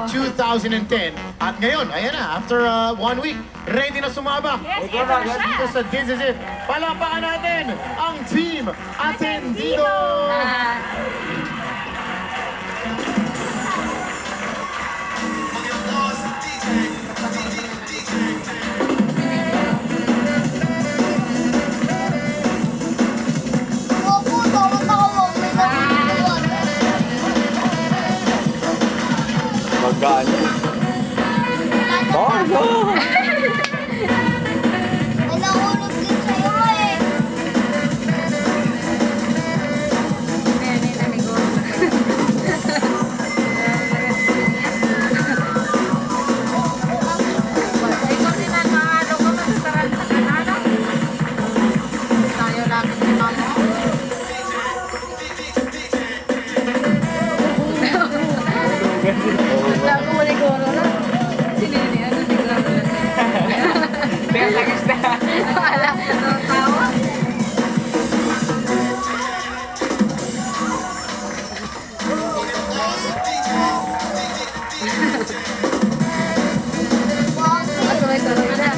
2010. At ngayon, ayan na, after 1 week, ready na sumabak. Yes, ito na siya. Dito sa This Is It. Palampakan natin ang Team Atendido! Magkano? Oh, no! May nahulog din sa'yo eh. Ikaw din ang maalo ka masasarap sa kanana. Tayo lang si mama. Ako wala ko na. Sinini, ano siguro na. Teka, lagis na. Wala, tawa. Matuloy ko rin na.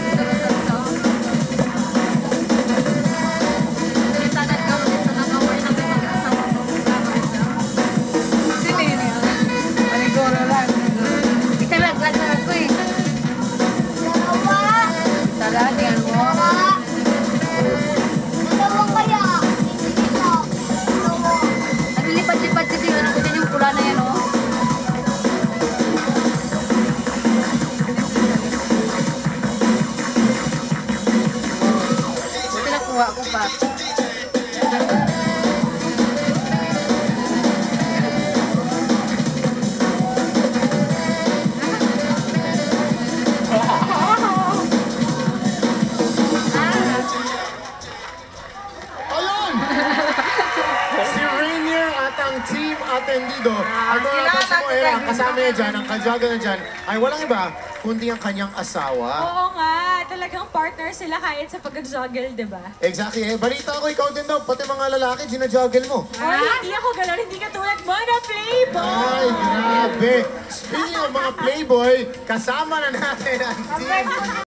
Lipat-lipat kasi yun. Ano ko dyan yung pula na yan, oh. Buti nakuha ko pa. Ayun! Si Rainier at ang Team Atendido. Ang mga napansin mo, Era, kasama niya dyan, ang kajaga na dyan, ay walang iba, kundi ang kanyang asawa. Oo nga, talagang partner sila kahit sa pag-juggle, di ba? Exactly. Eh, balita ko, ikaw din daw, pati mga lalaki, ginajuggle mo. Ay, hindi ako gano'n, hindi katulad mo na playboy! Ay, grabe. Speaking of mga playboy, kasama na natin ang team